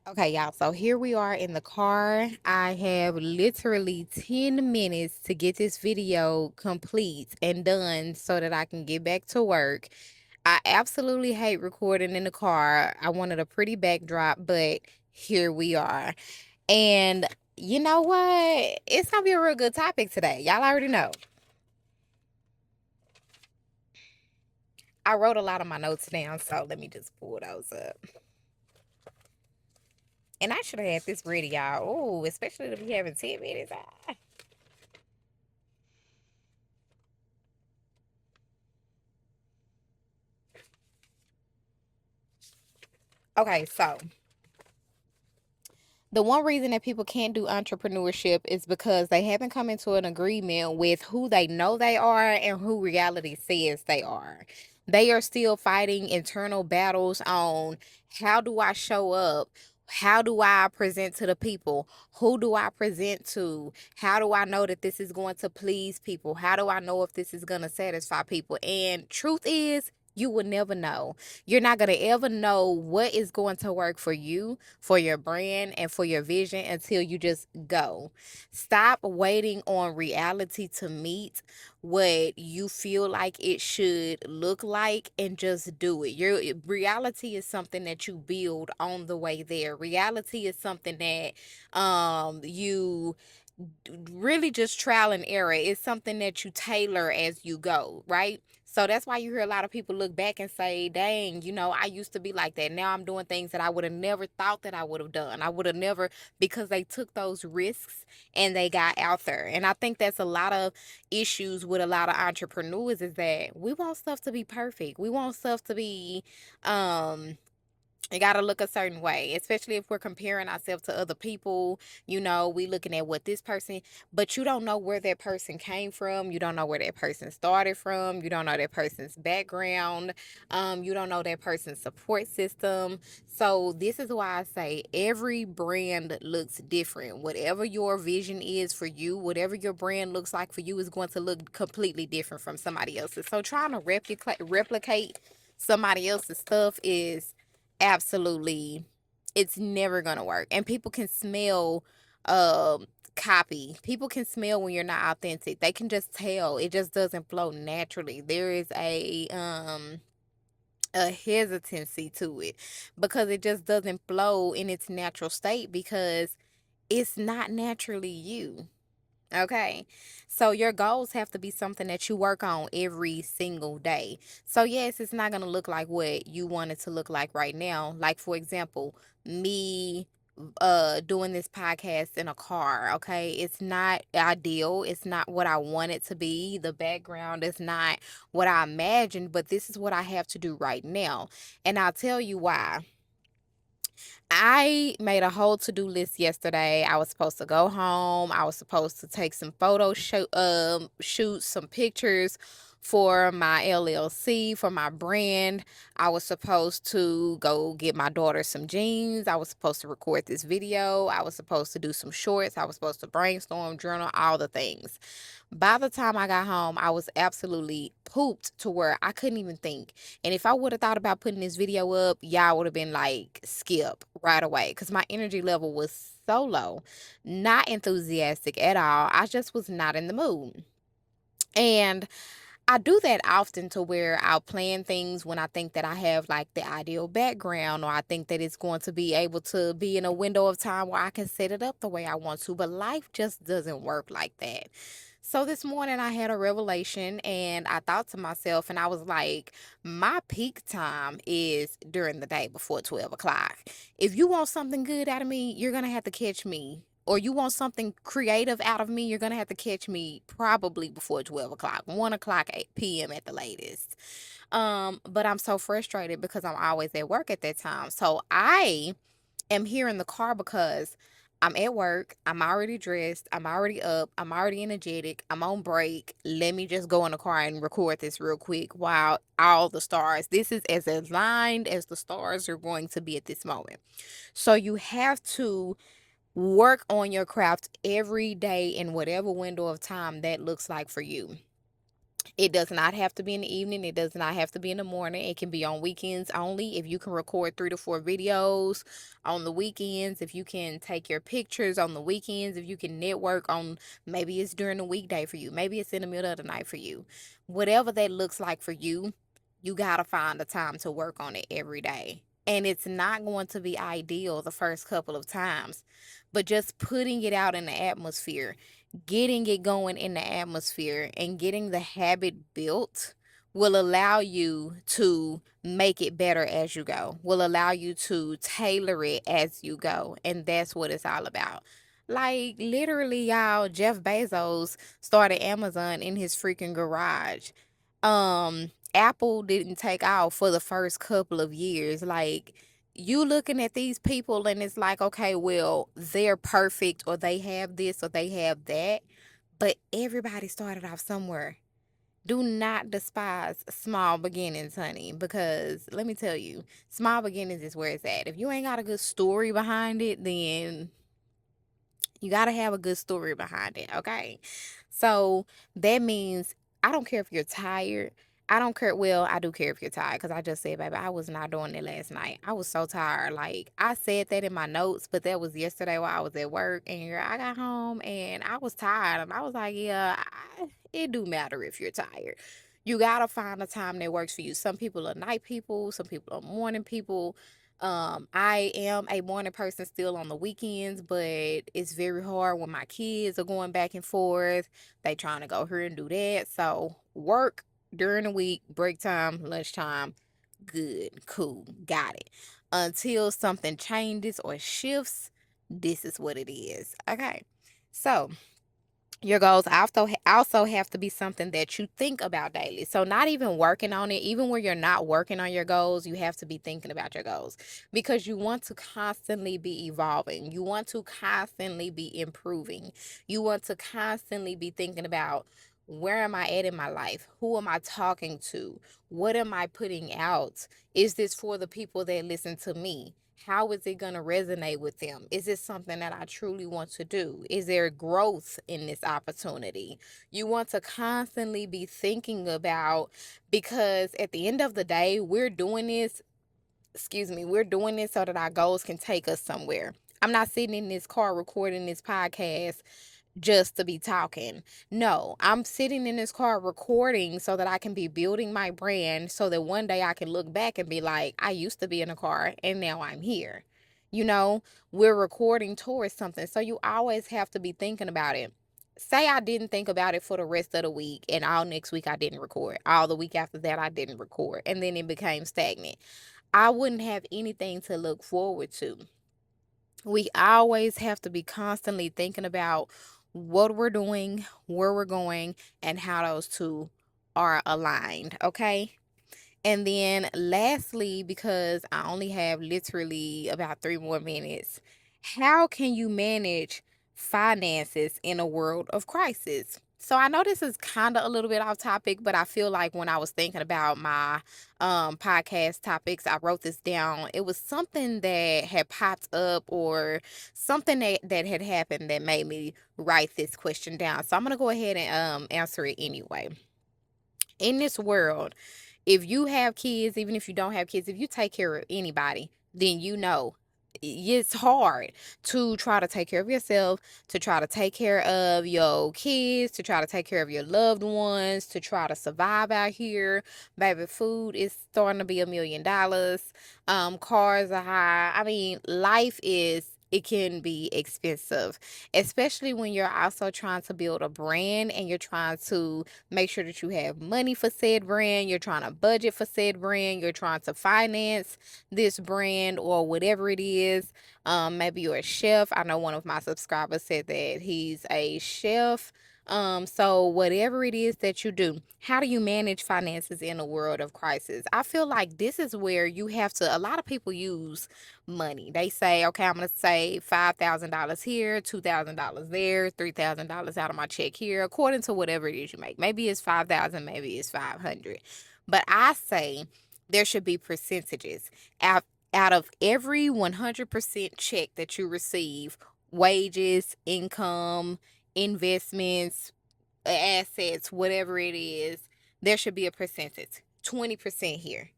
Okay, y'all. So here we are in the car. I have literally 10 minutes to get this video complete and done so that I can get back to work. I absolutely hate recording in the car. I wanted a pretty backdrop, but here we are. And you know what? It's going to be a real good topic today. Y'all already know. I wrote a lot of my notes down, so let me just pull those up. And I should have had this ready, y'all. Oh, especially if we having 10 minutes. Okay, so the one reason that people can't do entrepreneurship is because they haven't come into an agreement with who they know they are and who reality says they are. They are still fighting internal battles on how do I show up? How do I present to the people? Who do I present to? How do I know that this is going to please people? How do I know if this is going to satisfy people? And truth is, you will never know. You're not going to ever know what is going to work for you, for your brand, and for your vision until you just go. Stop waiting on reality to meet what you feel like it should look like and just do it. Your reality is something that you build on the way there. Reality is something that you really just trial and error. It's something that you tailor as you go, right? So that's why you hear a lot of people look back and say, dang, I used to be like that. Now I'm doing things that I would have never thought that I would have done. I would have never, because they took those risks and they got out there. And I think that's a lot of issues with a lot of entrepreneurs is that we want stuff to be perfect. We want stuff to be, it got to look a certain way, especially if we're comparing ourselves to other people. We looking at what this person, but you don't know where that person came from. You don't know where that person started from. You don't know that person's background. You don't know that person's support system. So this is why I say every brand looks different. Whatever your vision is for you, whatever your brand looks like for you is going to look completely different from somebody else's. So trying to replicate somebody else's stuff is absolutely, it's never gonna work. And people can smell copy. People can smell when you're not authentic. They can just tell. It just doesn't flow naturally. There is a hesitancy to it because it just doesn't flow in its natural state because it's not naturally you. Okay. So your goals have to be something that you work on every single day. So yes, it's not going to look like what you want it to look like right now. Like for example, me doing this podcast in a car, okay? It's not ideal. It's not what I want it to be. The background is not what I imagined, but this is what I have to do right now. And I'll tell you why. I made a whole to-do list yesterday. I was supposed to go home. I was supposed to take some shoot some pictures for my LLC, for my brand. I was supposed to go get my daughter some jeans. I was supposed to record this video. I was supposed to do some shorts. I was supposed to brainstorm, journal, all the things. By the time I got home, I was absolutely pooped to where I couldn't even think. And if I would have thought about putting this video up, y'all would have been like, skip right away. Because my energy level was so low, not enthusiastic at all. I just was not in the mood. And I do that often to where I'll plan things when I think that I have like the ideal background or I think that it's going to be able to be in a window of time where I can set it up the way I want to. But life just doesn't work like that. So this morning I had a revelation and I thought to myself, and I was like, my peak time is during the day before 12 o'clock. If you want something good out of me, you're going to have to catch me. Or you want something creative out of me, you're going to have to catch me probably before 12 o'clock, 1 o'clock, 8 p.m. at the latest. But I'm so frustrated because I'm always at work at that time. So I am here in the car because I'm at work. I'm already dressed. I'm already up. I'm already energetic. I'm on break. Let me just go in the car and record this real quick while all the stars. This is as aligned as the stars are going to be at this moment. So you have to work on your craft every day in whatever window of time that looks like for you. It does not have to be in the evening. It does not have to be in the morning. It can be on weekends only. If you can record 3 to 4 videos on the weekends, if you can take your pictures on the weekends, if you can network on, maybe it's during the weekday for you, maybe it's in the middle of the night for you. Whatever that looks like for you, you got to find the time to work on it every day. And it's not going to be ideal the first couple of times, but just putting it out in the atmosphere, getting it going in the atmosphere and getting the habit built will allow you to make it better as you go, will allow you to tailor it as you go. And that's what it's all about. Like, literally, y'all, Jeff Bezos started Amazon in his freaking garage. Apple didn't take off for the first couple of years. Like, you looking at these people and it's like, okay, well, they're perfect or they have this or they have that. But everybody started off somewhere. Do not despise small beginnings, honey, because let me tell you, small beginnings is where it's at. If you ain't got a good story behind it, then you got to have a good story behind it, okay? So that means I don't care if you're tired. I don't care. Well, I do care if you're tired because I just said, baby, I was not doing it last night. I was so tired. Like, I said that in my notes, but that was yesterday while I was at work. And I got home and I was tired. And I was like, yeah, it do matter if you're tired. You got to find a time that works for you. Some people are night people, some people are morning people. I am a morning person still on the weekends, but it's very hard when my kids are going back and forth. They trying to go here and do that. So work during the week, break time, lunchtime, good, cool, got it. Until something changes or shifts, this is what it is. Okay. So your goals also have to be something that you think about daily. So not even working on it, even where you're not working on your goals, you have to be thinking about your goals because you want to constantly be evolving. You want to constantly be improving. You want to constantly be thinking about, where am I at in my life? Who am I talking to? What am I putting out? Is this for the people that listen to me? How is it going to resonate with them? Is it something that I truly want to do? Is there growth in this opportunity? You want to constantly be thinking about, because at the end of the day, we're doing this so that our goals can take us somewhere. I'm not sitting in this car recording this podcast just to be talking. No, I'm sitting in this car recording so that I can be building my brand so that one day I can look back and be like, I used to be in a car and now I'm here. You know, we're recording towards something. So you always have to be thinking about it. Say I didn't think about it for the rest of the week and all next week I didn't record. All the week after that I didn't record. And then it became stagnant. I wouldn't have anything to look forward to. We always have to be constantly thinking about what we're doing, where we're going, and how those two are aligned. Okay. And then lastly, because I only have literally about 3 more minutes, how can you manage finances in a world of crisis? So I know this is kind of a little bit off topic, but I feel like when I was thinking about my podcast topics, I wrote this down. It was something that had popped up or something that had happened that made me write this question down. So I'm gonna go ahead and answer it anyway. In this world, if you have kids, even if you don't have kids, if you take care of anybody, then you know it's hard to try to take care of yourself, to try to take care of your kids, to try to take care of your loved ones, to try to survive out here. Baby, food is starting to be $1 million. Cars are high. I mean, it can be expensive, especially when you're also trying to build a brand and you're trying to make sure that you have money for said brand. You're trying to budget for said brand. You're trying to finance this brand or whatever it is. Maybe you're a chef. I know one of my subscribers said that he's a chef. So whatever it is that you do, how do you manage finances in a world of crisis? I feel like this is where you have to, a lot of people use money. They say, okay, I'm going to save $5,000 here, $2,000 there, $3,000 out of my check here, according to whatever it is you make. Maybe it's 5,000, maybe it's 500. But I say there should be percentages. Out of every 100% check that you receive, wages, income, investments, assets, whatever it is, there should be a percentage, 20% here,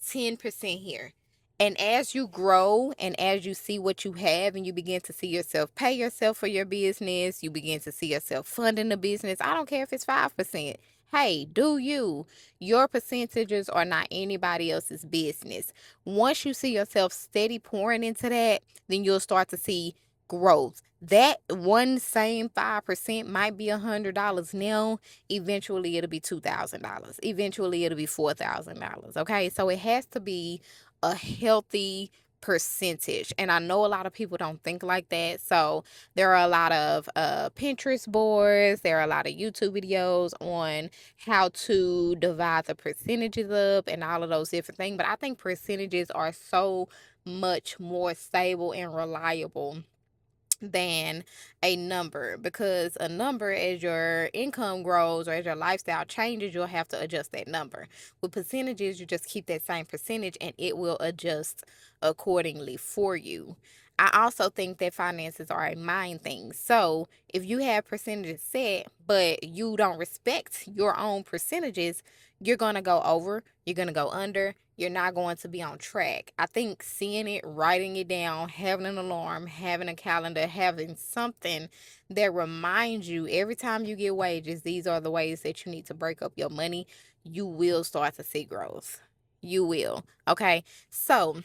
10% here. And as you grow and as you see what you have and you begin to see yourself pay yourself for your business, you begin to see yourself funding the business. I don't care if it's 5%. Hey, do you? Your percentages are not anybody else's business. Once you see yourself steady pouring into that, then you'll start to see growth. That one same 5% might be $100 now. Eventually it'll be $2,000. Eventually it'll be $4,000. Okay. So it has to be a healthy percentage. And I know a lot of people don't think like that. So there are a lot of Pinterest boards, there are a lot of YouTube videos on how to divide the percentages up and all of those different things. But I think percentages are so much more stable and reliable than a number, because a number, as your income grows or as your lifestyle changes, you'll have to adjust that number. With percentages, you just keep that same percentage and it will adjust accordingly for you. I also think that finances are a mind thing. So if you have percentages set but you don't respect your own percentages, you're going to go over, you're going to go under, you're not going to be on track. I think seeing it, writing it down, having an alarm, having a calendar, having something that reminds you every time you get wages, these are the ways that you need to break up your money, you will start to see growth. You will. Okay. So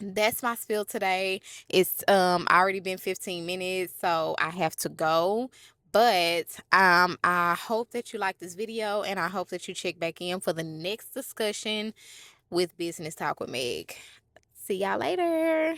that's my spiel today. It's already been 15 minutes, so I have to go. But I hope that you like this video and I hope that you check back in for the next discussion with Business Talk with Meg. See y'all later.